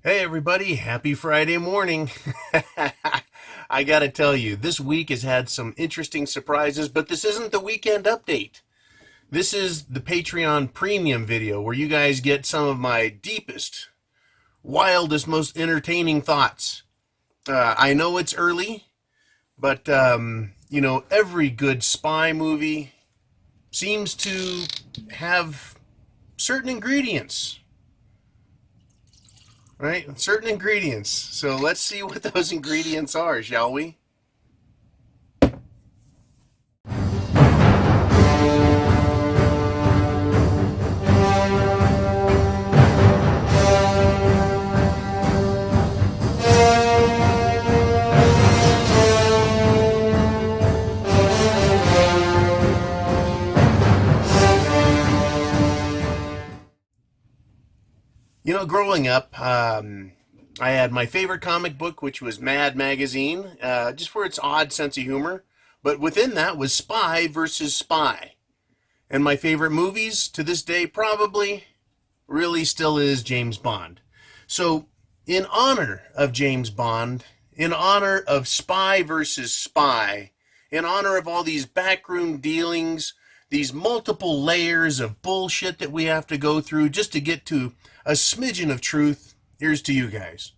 Hey everybody, happy Friday morning. I gotta tell you, this week has had some interesting surprises, but this isn't the weekend update. This is the Patreon premium video where you guys get some of my deepest, wildest, most entertaining thoughts. I know it's early, but every good spy movie seems to have certain ingredients. Right? Certain ingredients. So let's see what those ingredients are, shall we? Growing up, I had my favorite comic book, which was Mad Magazine, just for its odd sense of humor. But within that was Spy versus Spy. And my favorite movies to this day probably really still is James Bond. So, in honor of James Bond, in honor of Spy versus Spy, in honor of all these backroom dealings, these multiple layers of bullshit that we have to go through just to get to a smidgen of truth, here's to you guys.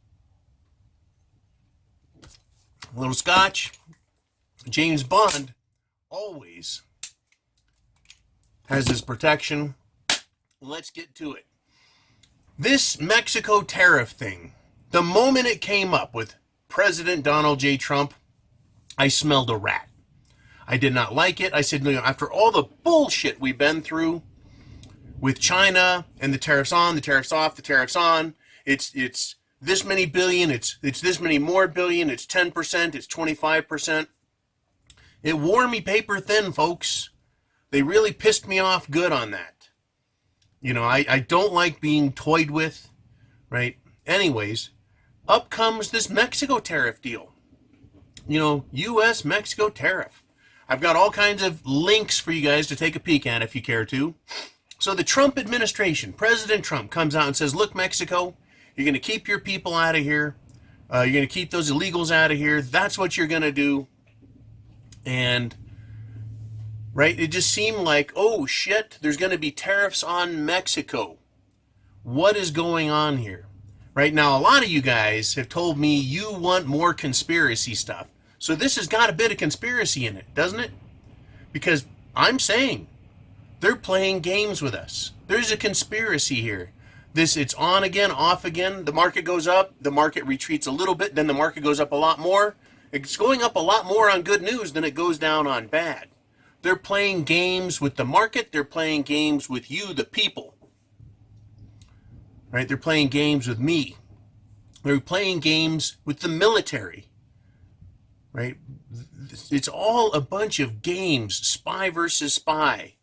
A little scotch. James Bond always has his protection. Let's get to it. This Mexico tariff thing, the moment it came up with President Donald J. Trump, I smelled a rat. I did not like it. I said, no, after all the bullshit we've been through with China and the tariffs on, the tariffs off, the tariffs on, it's this many billion, it's this many more billion, it's 10%, it's 25%. It wore me paper thin, folks. They really pissed me off good on that. I don't like being toyed with, right? Anyways, up comes this Mexico tariff deal. U.S.-Mexico tariff. I've got all kinds of links for you guys to take a peek at if you care to. So the Trump administration, President Trump, comes out and says, look, Mexico, you're going to keep your people out of here. You're going to keep those illegals out of here. That's what you're going to do. And, right, it just seemed like, oh, shit, there's going to be tariffs on Mexico. What is going on here? Right now, a lot of you guys have told me you want more conspiracy stuff. So this has got a bit of conspiracy in it, doesn't it? Because I'm saying they're playing games with us. There's a conspiracy here. It's on again, off again. The market goes up, the market retreats a little bit, then the market goes up a lot more. It's going up a lot more on good news than it goes down on bad. They're playing games with the market. They're playing games with you, the people. Right? They're playing games with me. They're playing games with the military. Right? It's all a bunch of games, spy versus spy,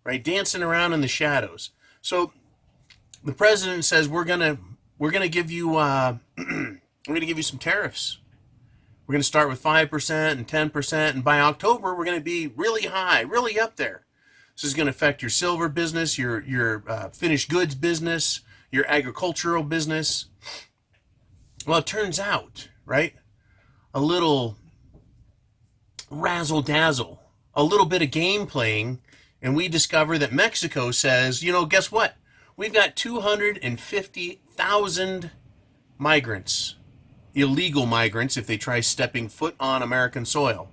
right? Dancing around in the shadows. So the president says we're gonna give you we're gonna give you some tariffs. We're gonna start with 5% and 10%, and by October we're gonna be really high, really up there. This is gonna affect your silver business, your finished goods business, your agricultural business. Well, it turns out, right, a little razzle dazzle, a little bit of game playing, and we discover that Mexico says, guess what? We've got 250,000 migrants, illegal migrants, if they try stepping foot on American soil,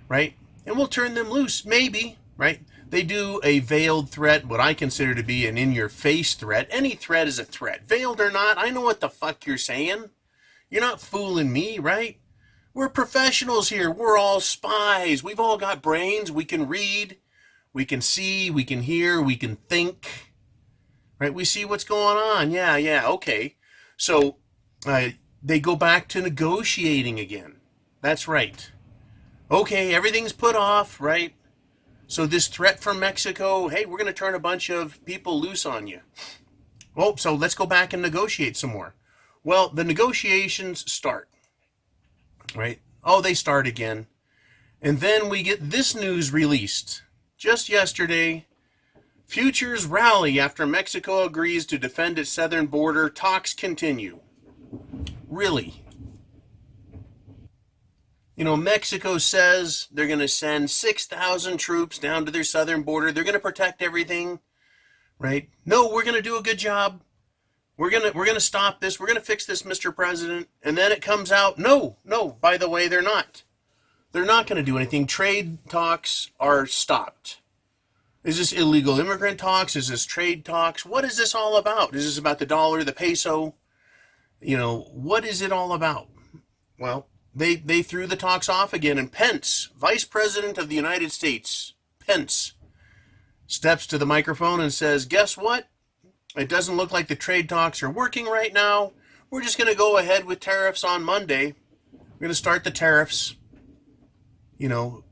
right? And we'll turn them loose, maybe, right? They do a veiled threat, what I consider to be an in-your-face threat. Any threat is a threat, veiled or not. I know what the fuck you're saying. You're not fooling me, right? We're professionals here. We're all spies. We've all got brains. We can read. We can see. We can hear. We can think. Right? We see what's going on. Yeah, okay. So they go back to negotiating again. That's right. Okay, everything's put off, right? So this threat from Mexico, hey, we're going to turn a bunch of people loose on you. Oh, so let's go back and negotiate some more. Well, the negotiations start. Right? Oh, they start again. And then we get this news released just yesterday. Futures rally after Mexico agrees to defend its southern border. Talks continue. Really? You know, Mexico says they're going to send 6,000 troops down to their southern border. They're going to protect everything, right? No, we're going to do a good job. We're going to stop this. We're going to fix this, Mr. President. And then it comes out, no, by the way, they're not. They're not going to do anything. Trade talks are stopped. Is this illegal immigrant talks? Is this trade talks? What is this all about? Is this about the dollar, the peso? You know, what is it all about? Well, they threw the talks off again, and Pence, Vice President of the United States, Pence, steps to the microphone and says, guess what? It doesn't look like the trade talks are working right now. We're just going to go ahead with tariffs on Monday. We're going to start the tariffs. You know,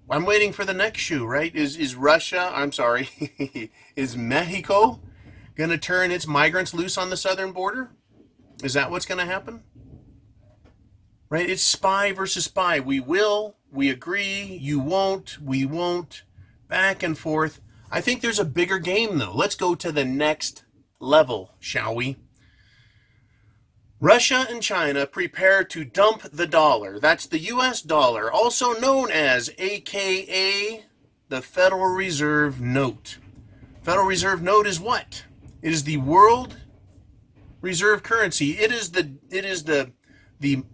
I'm waiting for the next shoe, right? Is Russia, I'm sorry, is Mexico going to turn its migrants loose on the southern border? Is that what's going to happen? Right? It's spy versus spy. We will, we agree, you won't, we won't, back and forth. I think there's a bigger game, though. Let's go to the next level, shall we? Russia and China prepare to dump the dollar. That's the U.S. dollar, also known as AKA the Federal Reserve Note. Federal Reserve Note is what? It is the world reserve currency. It is the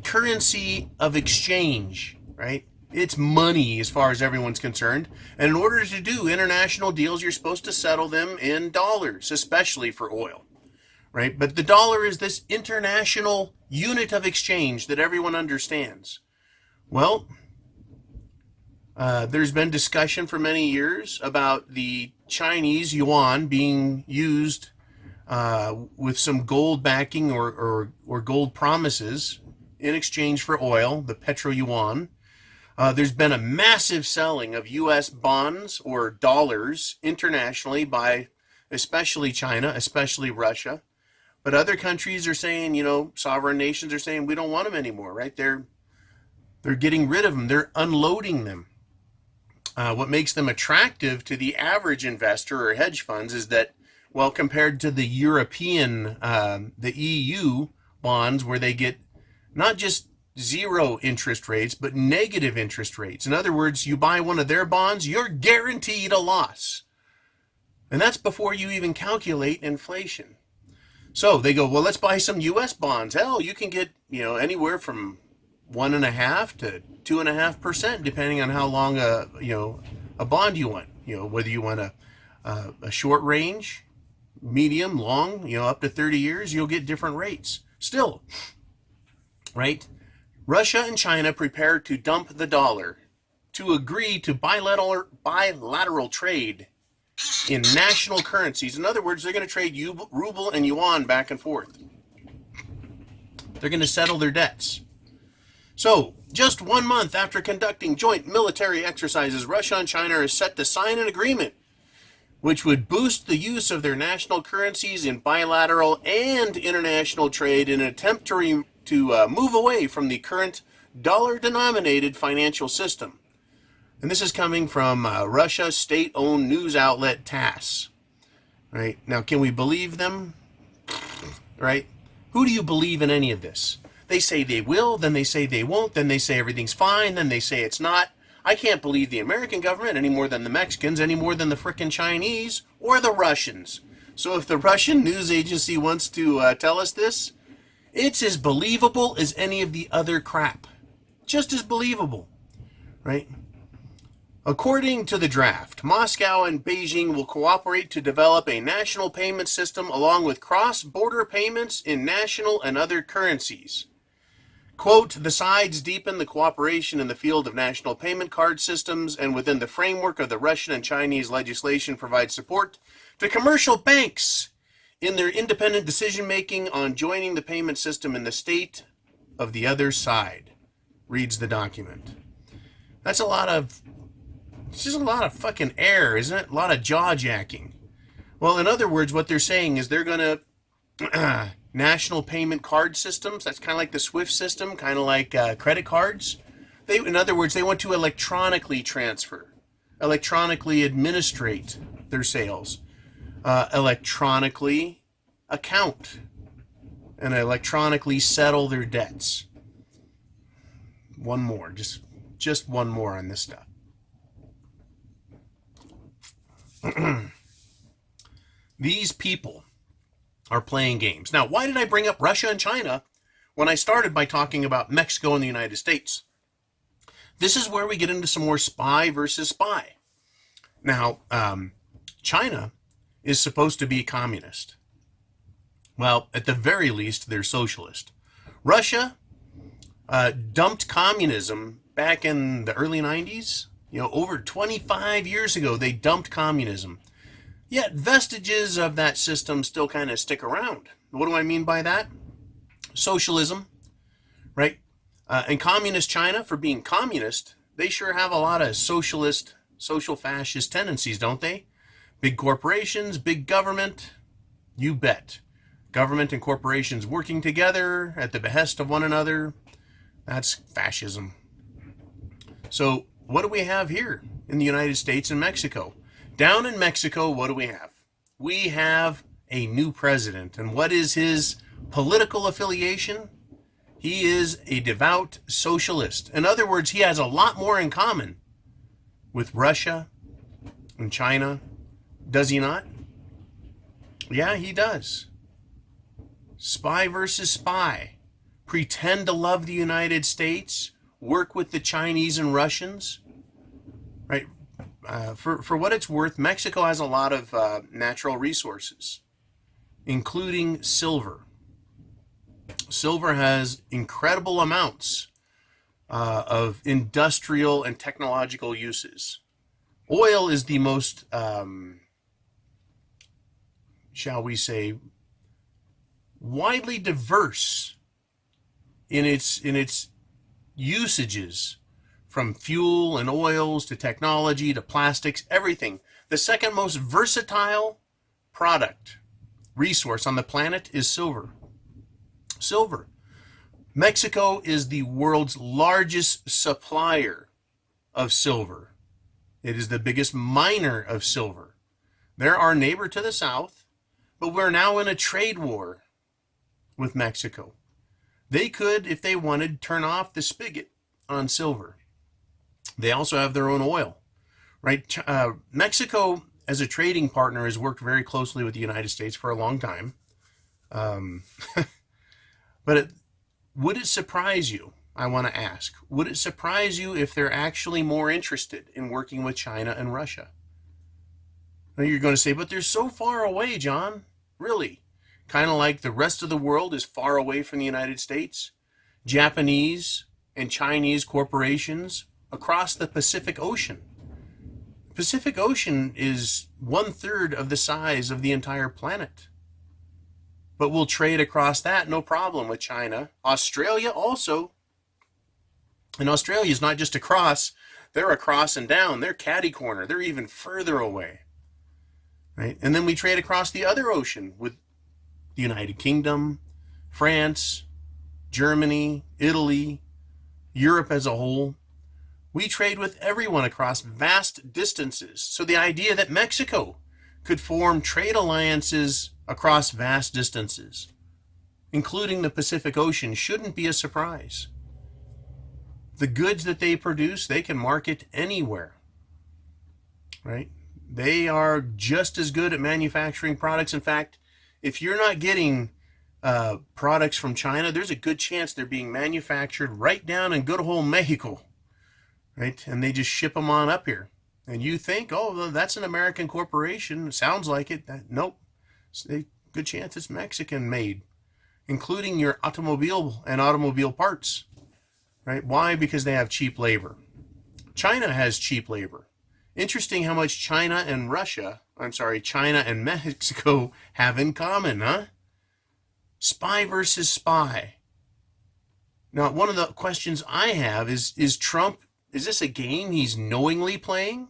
currency of exchange, right? It's money as far as everyone's concerned. And in order to do international deals, you're supposed to settle them in dollars, especially for oil, right? But the dollar is this international unit of exchange that everyone understands. Well, there's been discussion for many years about the Chinese yuan being used with some gold backing or gold promises in exchange for oil, the petro yuan. There's been a massive selling of U.S. bonds or dollars internationally by especially China, especially Russia. But other countries are saying, you know, sovereign nations are saying we don't want them anymore, right? They're getting rid of them. They're unloading them. What makes them attractive to the average investor or hedge funds is that, well, compared to the European, the EU bonds, where they get not just zero interest rates, but negative interest rates. In other words, you buy one of their bonds, you're guaranteed a loss. And that's before you even calculate inflation. So they go, well, let's buy some U.S. bonds. Hell, you can get, you know, anywhere from 1.5% to 2.5%, depending on how long a bond you want. You know, whether you want a short range, medium, long, you know, up to 30 years, you'll get different rates. Still, right? Russia and China prepare to dump the dollar, to agree to bilateral trade in national currencies. In other words, they're going to trade ruble and yuan back and forth. They're going to settle their debts. So, just 1 month after conducting joint military exercises, Russia and China are set to sign an agreement which would boost the use of their national currencies in bilateral and international trade in an attempt to move away from the current dollar-denominated financial system. And this is coming from Russia's state-owned news outlet TASS. Right? Now, can we believe them? Right? Who do you believe in any of this? They say they will, then they say they won't, then they say everything's fine, then they say it's not. I can't believe the American government any more than the Mexicans, any more than the frickin' Chinese or the Russians. So if the Russian news agency wants to tell us this, it's as believable as any of the other crap. Just as believable, right? According to the draft, Moscow and Beijing will cooperate to develop a national payment system along with cross-border payments in national and other currencies. Quote, the sides deepen the cooperation in the field of national payment card systems and within the framework of the Russian and Chinese legislation provide support to commercial banks in their independent decision-making on joining the payment system in the state of the other side, reads the document. It's just a lot of fucking air, isn't it? A lot of jaw-jacking. Well, in other words, what they're saying is they're going to national payment card systems. That's kind of like the SWIFT system, kind of like credit cards. In other words, they want to electronically transfer, electronically administrate their sales, electronically account, and electronically settle their debts. One more, just one more on this stuff. These people are playing games. Now, why did I bring up Russia and China when I started by talking about Mexico and the United States? This is where we get into some more spy versus spy. Now, China is supposed to be communist. Well, at the very least, they're socialist. Russia dumped communism back in the early 90s. Over 25 years ago, they dumped communism. Yet vestiges of that system still kind of stick around. What do I mean by that? Socialism, right? And communist China, for being communist, they sure have a lot of socialist, social fascist tendencies, don't they? Big corporations, big government, you bet. Government and corporations working together at the behest of one another, that's fascism. So what do we have here in the United States and Mexico? Down in Mexico, what do we have? We have a new president. And what is his political affiliation? He is a devout socialist. In other words, he has a lot more in common with Russia and China. Does he not? Yeah, he does. Spy versus spy. Pretend to love the United States. Work with the Chinese and Russians. Right? For what it's worth, Mexico has a lot of natural resources, including silver. Silver has incredible amounts of industrial and technological uses. Oil is the most, shall we say, widely diverse in its usages. From fuel and oils to technology to plastics, everything. The second most versatile resource on the planet is silver. Silver. Mexico is the world's largest supplier of silver. It is the biggest miner of silver. They're our neighbor to the south, but we're now in a trade war with Mexico. They could, if they wanted, turn off the spigot on silver. They also have their own oil, right? Mexico, as a trading partner, has worked very closely with the United States for a long time. But would it surprise you, I want to ask, would it surprise you if they're actually more interested in working with China and Russia? Now you're going to say, but they're so far away, John. Really? Kind of like the rest of the world is far away from the United States? Japanese and Chinese corporations across the Pacific Ocean. Pacific Ocean is 1/3 of the size of the entire planet. But we'll trade across that, no problem, with China. Australia also. And Australia is not just across, they're across and down. They're catty corner. They're even further away. Right? And then we trade across the other ocean with the United Kingdom, France, Germany, Italy, Europe as a whole. We trade with everyone across vast distances. So the idea that Mexico could form trade alliances across vast distances, including the Pacific Ocean, shouldn't be a surprise. The goods that they produce, they can market anywhere, right? They are just as good at manufacturing products. In fact, if you're not getting products from China, there's a good chance they're being manufactured right down in good old Mexico. Right? And they just ship them on up here. And you think, oh, that's an American corporation. It sounds like it. Nope. It's a good chance it's Mexican made, including your automobile and automobile parts. Right? Why? Because they have cheap labor. China has cheap labor. Interesting how much China and Mexico have in common, huh? Spy versus spy. Now, one of the questions I have is Trump, is this a game he's knowingly playing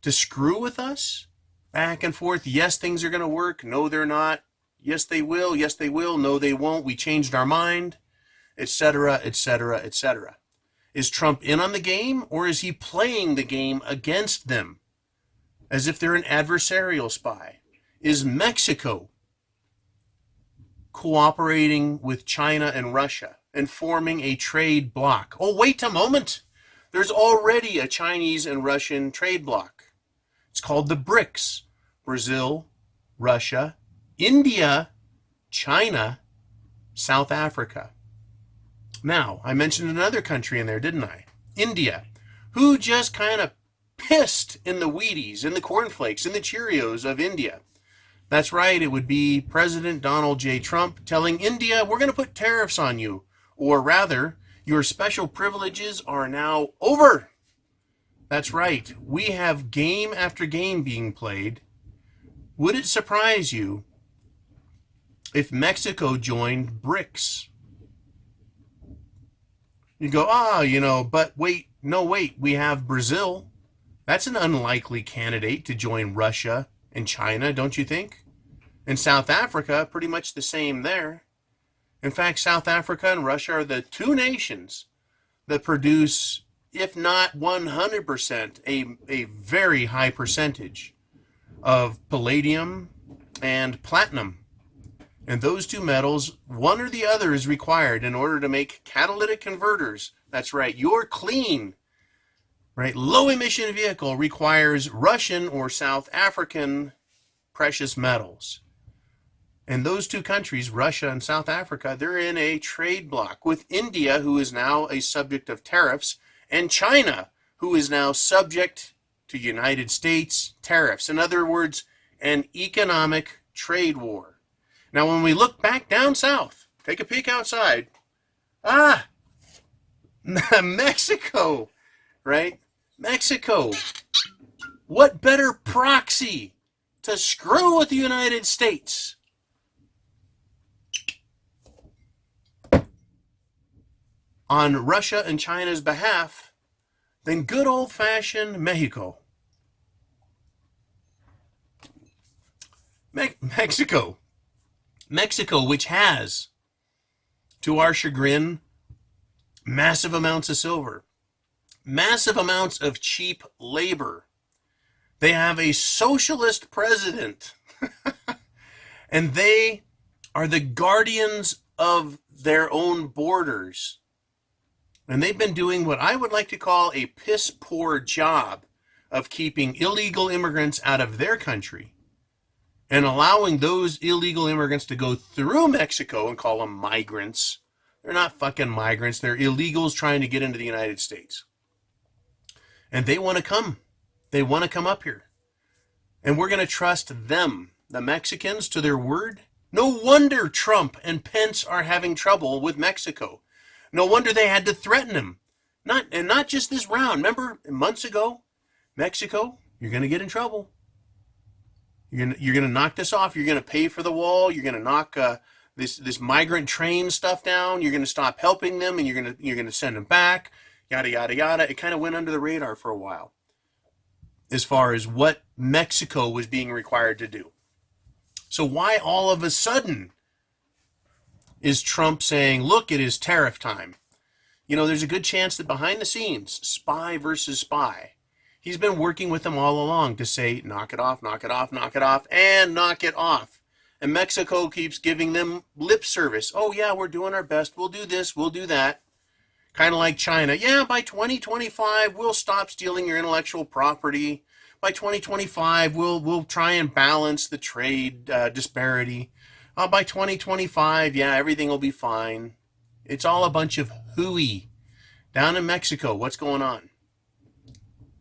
to screw with us? Back and forth. Yes, things are going to work. No, they're not. Yes, they will. Yes, they will. No, they won't. We changed our mind, etc., etc., etc. Is Trump in on the game, or is he playing the game against them as if they're an adversarial spy? Is Mexico cooperating with China and Russia and forming a trade bloc. Oh, wait a moment. There's already a Chinese and Russian trade bloc. It's called the BRICS. Brazil, Russia, India, China, South Africa. Now, I mentioned another country in there, didn't I? India, who just kind of pissed in the Wheaties, in the cornflakes, in the Cheerios of India. That's right, it would be President Donald J. Trump telling India, we're going to put tariffs on you. Or rather, your special privileges are now over. That's right, we have game after game being played. Would it surprise you if Mexico joined BRICS? You go, but wait, we have Brazil. That's an unlikely candidate to join Russia and China, don't you think? And South Africa, pretty much the same there. In fact, South Africa and Russia are the two nations that produce, if not 100%, a very high percentage of palladium and platinum. And those two metals, one or the other, is required in order to make catalytic converters. That's right, your clean, right, low emission vehicle requires Russian or South African precious metals. And those two countries, Russia and South Africa, they're in a trade bloc with India, who is now a subject of tariffs, and China, who is now subject to United States tariffs. In other words, an economic trade war. Now, when we look back down south, take a peek outside. Mexico, right? Mexico. What better proxy to screw with the United States? On Russia and China's behalf than good old-fashioned Mexico. Mexico, which has, to our chagrin, massive amounts of silver, massive amounts of cheap labor. They have a socialist president, and they are the guardians of their own borders. And they've been doing what I would like to call a piss-poor job of keeping illegal immigrants out of their country and allowing those illegal immigrants to go through Mexico and call them migrants. They're not fucking migrants. They're illegals trying to get into the United States. And they want to come. They want to come up here. And we're going to trust them, the Mexicans, to their word? No wonder Trump and Pence are having trouble with Mexico. No wonder they had to threaten him. Not just this round. Remember, months ago, Mexico, you're going to get in trouble. You're going to knock this off. You're going to pay for the wall. You're going to knock this migrant train stuff down. You're going to stop helping them, and you're going to send them back. Yada yada yada. It kind of went under the radar for a while, as far as what Mexico was being required to do. So why all of a sudden is Trump saying, look, it is tariff time? You know, there's a good chance that behind the scenes, spy versus spy, he's been working with them all along to say, knock it off, knock it off, knock it off, and knock it off. And Mexico keeps giving them lip service. Oh, yeah, we're doing our best. We'll do this. We'll do that. Kind of like China. Yeah, by 2025, we'll stop stealing your intellectual property. By 2025, we'll try and balance the trade disparity. By 2025, yeah, everything will be fine. It's all a bunch of hooey. Down in Mexico, what's going on?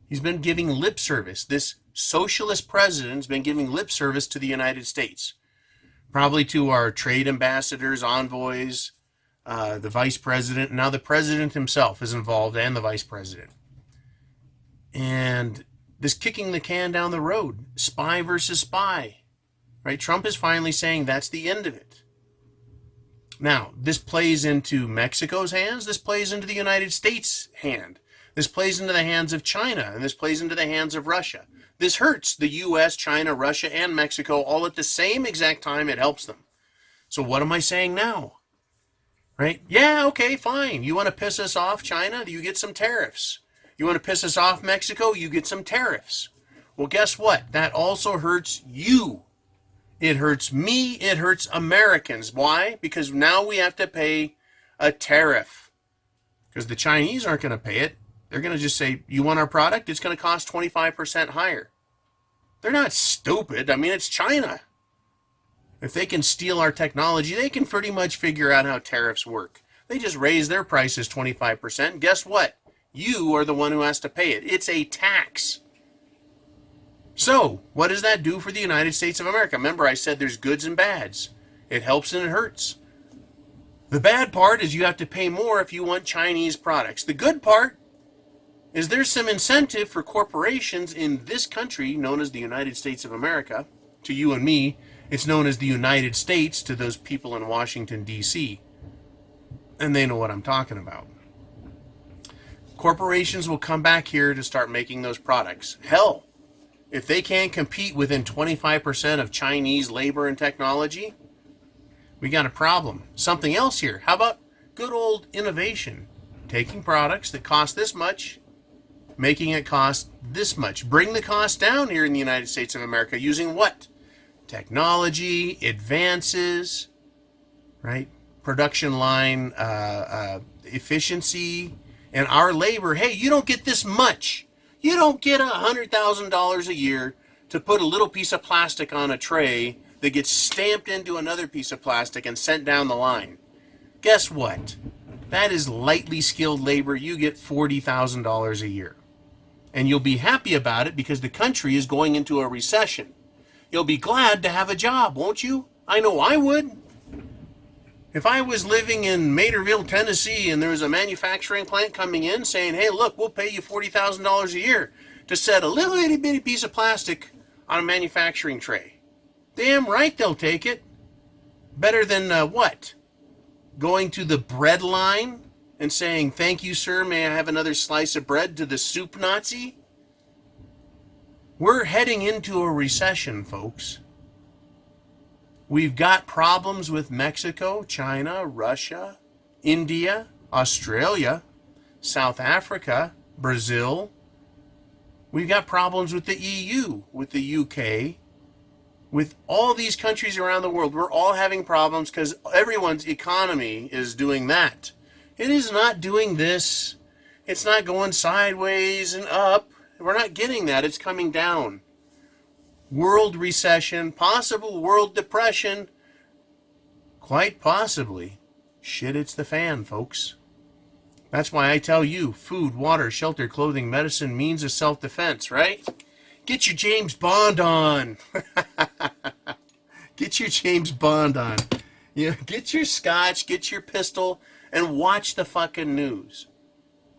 He's been giving lip service. This socialist president's been giving lip service to the United States. Probably to our trade ambassadors, envoys, the vice president. Now the president himself is involved, and the vice president. And this kicking the can down the road, spy versus spy. Right? Trump is finally saying that's the end of it. Now, this plays into Mexico's hands. This plays into the United States' hand. This plays into the hands of China, and this plays into the hands of Russia. This hurts the U.S., China, Russia, and Mexico all at the same exact time. It helps them. So what am I saying now? Right? Yeah, okay, fine. You want to piss us off, China? You get some tariffs. You want to piss us off, Mexico? You get some tariffs. Well, guess what? That also hurts you It hurts me. It hurts Americans. Why? Because now we have to pay a tariff. Because the Chinese aren't going to pay it. They're going to just say, you want our product? It's going to cost 25% higher. They're not stupid. I mean, it's China. If they can steal our technology, they can pretty much figure out how tariffs work. They just raise their prices 25%. Guess what? You are the one who has to pay it. It's a tax. So, what does that do for the United States of America? Remember, I said there's goods and bads. It helps and it hurts. The bad part is you have to pay more if you want Chinese products. The good part is there's some incentive for corporations in this country, known as the United States of America. To you and me, it's known as the United States to those people in Washington, D.C. And they know what I'm talking about. Corporations will come back here to start making those products. Hell, if they can't compete within 25% of Chinese labor and technology, we got a problem. Something else here. How about good old innovation? Taking products that cost this much, making it cost this much. Bring the cost down here in the United States of America using what? Technology, advances, right? Production line efficiency, and our labor. Hey, you don't get this much. You don't get $100,000 a year to put a little piece of plastic on a tray that gets stamped into another piece of plastic and sent down the line. Guess what? That is lightly skilled labor. You get $40,000 a year. And you'll be happy about it because the country is going into a recession. You'll be glad to have a job, won't you? I know I would. If I was living in Materville, Tennessee, and there was a manufacturing plant coming in saying, hey, look, we'll pay you $40,000 a year to set a little itty bitty piece of plastic on a manufacturing tray. Damn right they'll take it. Better than what? Going to the bread line and saying, thank you, sir, may I have another slice of bread, to the soup Nazi? We're heading into a recession, folks. We've got problems with Mexico, China, Russia, India, Australia, South Africa, Brazil. We've got problems with the EU, with the UK, with all these countries around the world. We're all having problems because everyone's economy is doing that. It is not doing this. It's not going sideways and up. We're not getting that. It's coming down. World recession, possible world depression, quite possibly. Shit, it's the fan, folks. That's why I tell you, food, water, shelter, clothing, medicine, means of self-defense, right? Get your James Bond on. Get your James Bond on. You know, get your scotch, get your pistol, and watch the fucking news.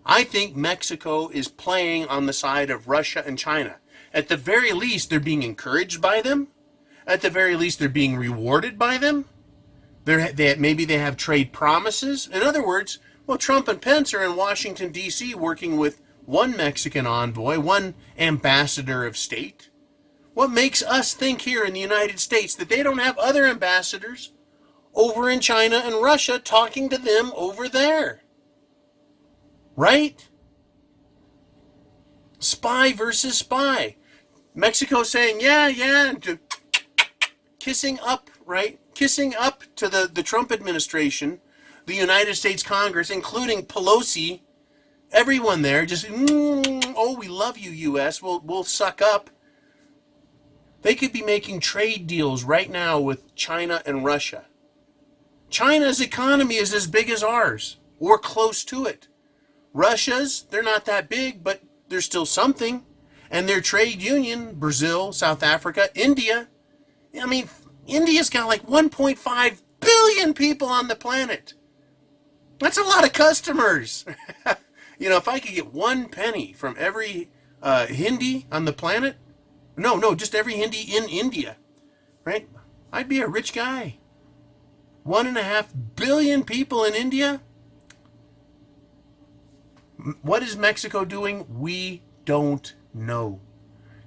I think Mexico is playing on the side of Russia and China. At the very least, they're being encouraged by them. At the very least, they're being rewarded by them. Maybe they have trade promises. In other words, well, Trump and Pence are in Washington, D.C. working with one Mexican envoy, one ambassador of state. What makes us think here in the United States that they don't have other ambassadors over in China and Russia talking to them over there? Right? Spy versus spy. Mexico saying, yeah, kissing up, right? Kissing up to the Trump administration, the United States Congress, including Pelosi, everyone there just, oh, we love you, U.S., we'll suck up. They could be making trade deals right now with China and Russia. China's economy is as big as ours, or close to it. Russia's, they're not that big, but they're still something. And their trade union, Brazil, South Africa, India. I mean, India's got like 1.5 billion people on the planet. That's a lot of customers. You know, if I could get 1 penny from every Hindi on the planet, no, just every Hindi in India, right? I'd be a rich guy. 1.5 billion people in India. What is Mexico doing? We don't know.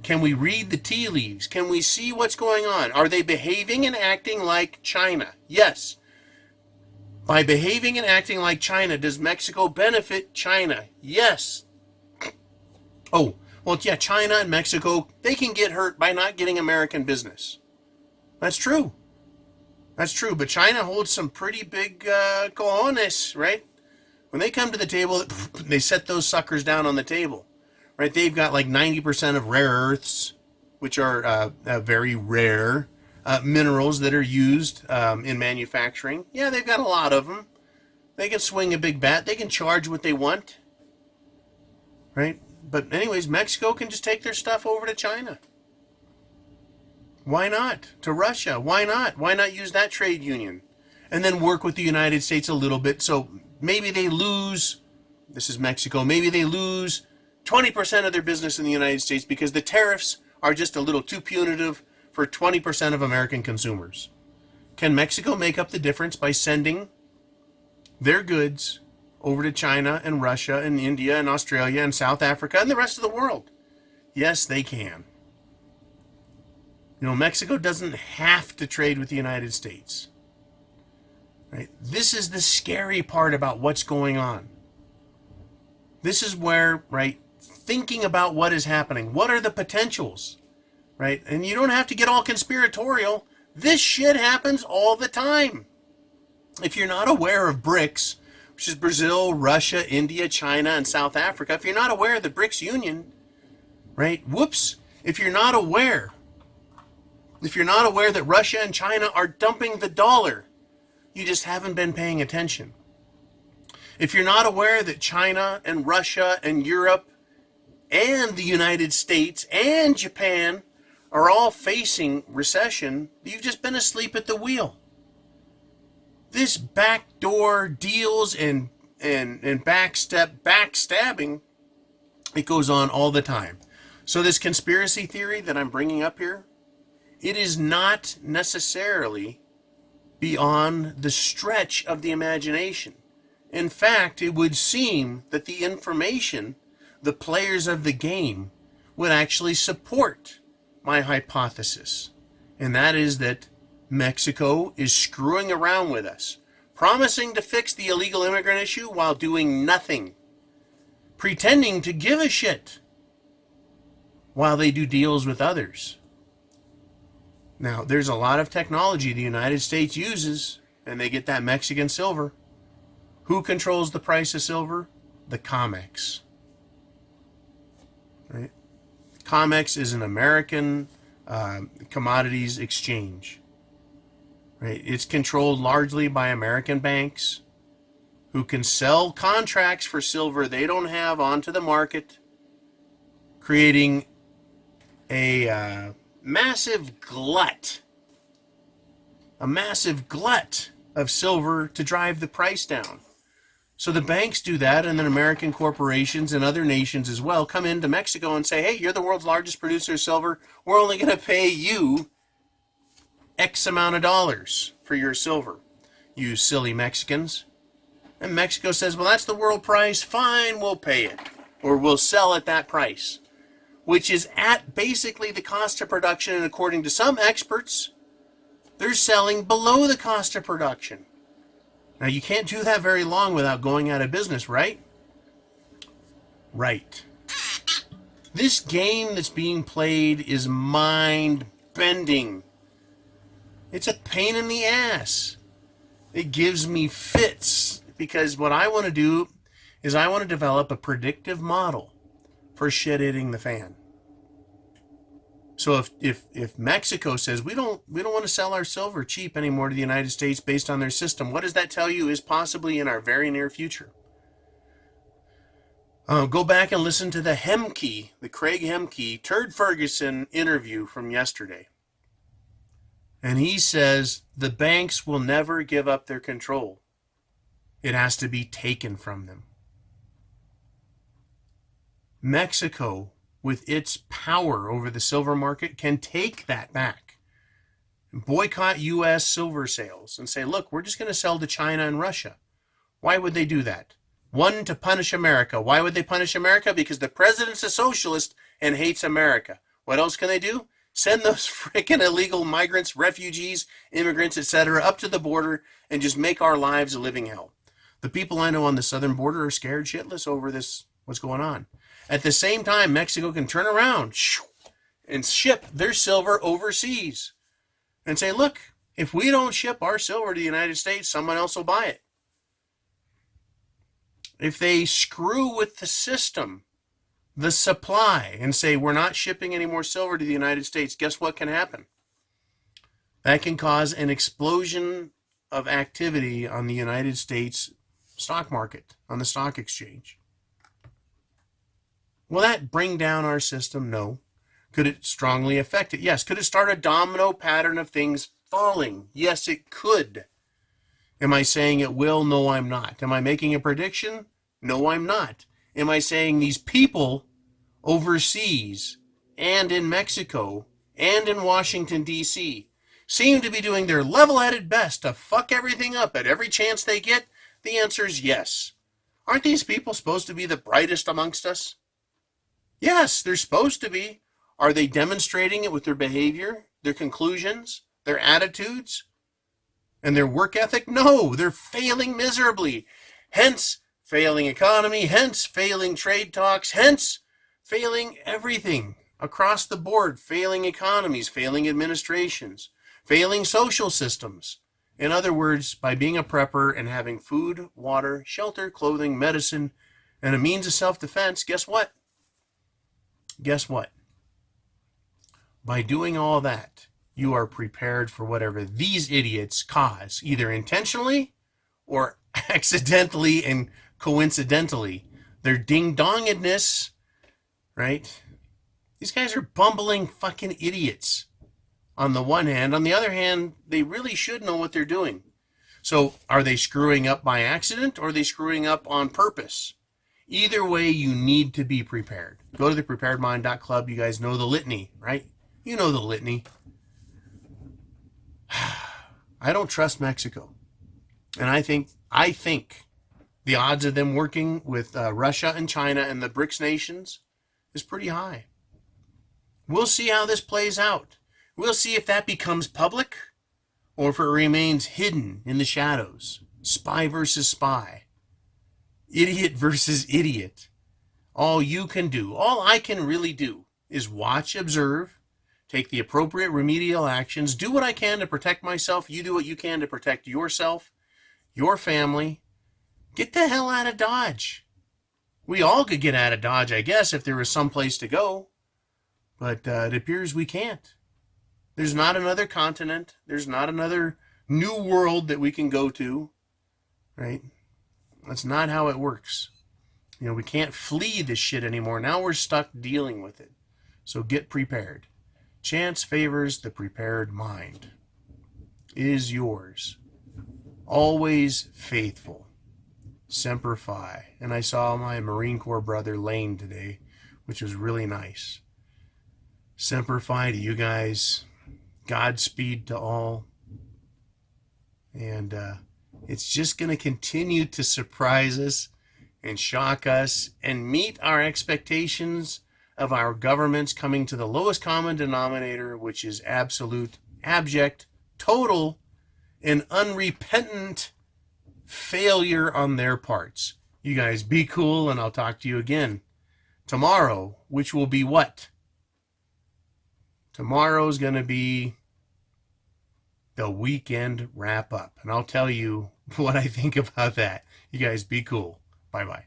Can we read the tea leaves? Can we see what's going on? Are they behaving and acting like China? Yes. By behaving and acting like China, does Mexico benefit China? Yes. Oh, well, yeah, China and Mexico, they can get hurt by not getting American business. That's true. That's true. But China holds some pretty big cojones, right? When they come to the table, they set those suckers down on the table, right? They've got like 90% of rare earths, which are very rare minerals that are used in manufacturing. Yeah, they've got a lot of them. They can swing a big bat. They can charge what they want, right? But anyways, Mexico can just take their stuff over to China. Why not? To Russia. Why not? Why not use that trade union? And then work with the United States a little bit. So maybe they lose, this is Mexico, maybe they lose 20% of their business in the United States because the tariffs are just a little too punitive for 20% of American consumers. Can Mexico make up the difference by sending their goods over to China and Russia and India and Australia and South Africa and the rest of the world? Yes, they can. You know, Mexico doesn't have to trade with the United States. Right? This is the scary part about what's going on. This is where, right, thinking about what is happening, what are the potentials, right? And you don't have to get all conspiratorial. This shit happens all the time. If you're not aware of BRICS, which is Brazil, Russia, India, China, and South Africa, if you're not aware of the BRICS Union, right, whoops, if you're not aware that Russia and China are dumping the dollar, you just haven't been paying attention. If you're not aware that China and Russia and Europe and the United States and Japan are all facing recession, you've just been asleep at the wheel. This backdoor deals and backstabbing, it goes on all the time. So this conspiracy theory that I'm bringing up here, it is not necessarily beyond the stretch of the imagination. In fact, it would seem that the information, the players of the game, would actually support my hypothesis. And that is that Mexico is screwing around with us, promising to fix the illegal immigrant issue while doing nothing, pretending to give a shit while they do deals with others. Now, there's a lot of technology the United States uses, and they get that Mexican silver. Who controls the price of silver? The COMEX. Right? COMEX is an American commodities exchange. Right? It's controlled largely by American banks who can sell contracts for silver they don't have onto the market, creating a massive glut of silver to drive the price down. So the banks do that, and then American corporations and other nations as well come into Mexico and say, hey, you're the world's largest producer of silver. We're only going to pay you X amount of dollars for your silver, you silly Mexicans. And Mexico says, well, that's the world price. Fine, we'll pay it. Or we'll sell at that price, which is at basically the cost of production. And according to some experts, they're selling below the cost of production. Now, you can't do that very long without going out of business, right? Right. This game that's being played is mind-bending. It's a pain in the ass. It gives me fits because what I want to do is I want to develop a predictive model for shit hitting the fan. So if Mexico says we don't want to sell our silver cheap anymore to the United States based on their system, what does that tell you is possibly in our very near future? Go back and listen to the Craig Hemke, Turd Ferguson interview from yesterday. And he says the banks will never give up their control. It has to be taken from them. Mexico, with its power over the silver market, can take that back and boycott U.S. silver sales and say, look, we're just going to sell to China and Russia. Why would they do that? One, to punish America. Why would they punish America? Because the president's a socialist and hates America. What else can they do? Send those freaking illegal migrants, refugees, immigrants, etc. up to the border and just make our lives a living hell. The people I know on the southern border are scared shitless over this, what's going on. At the same time, Mexico can turn around and ship their silver overseas. and say, look, if we don't ship our silver to the United States, someone else will buy it. If they screw with the system, the supply, and say we're not shipping any more silver to the United States, guess what can happen? That can cause an explosion of activity on the United States stock market, on the stock exchange. Will that bring down our system? No. Could it strongly affect it? Yes. Could it start a domino pattern of things falling? Yes, it could. Am I saying it will? No, I'm not. Am I making a prediction? No, I'm not. Am I saying these people overseas and in Mexico and in Washington, D.C. seem to be doing their level-headed best to fuck everything up at every chance they get? The answer is yes. Aren't these people supposed to be the brightest amongst us? Yes, they're supposed to be. Are they demonstrating it with their behavior, their conclusions, their attitudes, and their work ethic? No, they're failing miserably. Hence, failing economy, hence failing trade talks, hence failing everything across the board, failing economies, failing administrations, failing social systems. In other words, by being a prepper and having food, water, shelter, clothing, medicine, and a means of self-defense, guess what? Guess what? By doing all that, you are prepared for whatever these idiots cause, either intentionally or accidentally and coincidentally. Their ding-dongedness, right? These guys are bumbling fucking idiots on the one hand. On the other hand, they really should know what they're doing. So are they screwing up by accident or are they screwing up on purpose? Either way, you need to be prepared. Go to the preparedmind.club. You guys know the litany, right? You know the litany. I don't trust Mexico. And I think the odds of them working with Russia and China and the BRICS nations is pretty high. We'll see how this plays out. We'll see if that becomes public or if it remains hidden in the shadows. Spy versus spy. Idiot versus idiot. All you can do, all I can really do is watch, observe, take the appropriate remedial actions, do what I can to protect myself. You do what you can to protect yourself, your family. Get the hell out of Dodge. We all could get out of Dodge, I guess, if there was some place to go. But it appears we can't. There's not another continent. There's not another new world that we can go to, right? That's not how it works. You know, we can't flee this shit anymore. Now we're stuck dealing with it. So get prepared. Chance favors the prepared mind. It is yours. Always faithful. Semper Fi. And I saw my Marine Corps brother Lane today, which was really nice. Semper Fi to you guys. Godspeed to all. And it's just going to continue to surprise us and shock us and meet our expectations of our governments coming to the lowest common denominator, which is absolute, abject, total, and unrepentant failure on their parts. You guys be cool, and I'll talk to you again tomorrow, which will be what? Tomorrow's going to be the weekend wrap up, and I'll tell you what I think about that. You guys be cool. Bye-bye.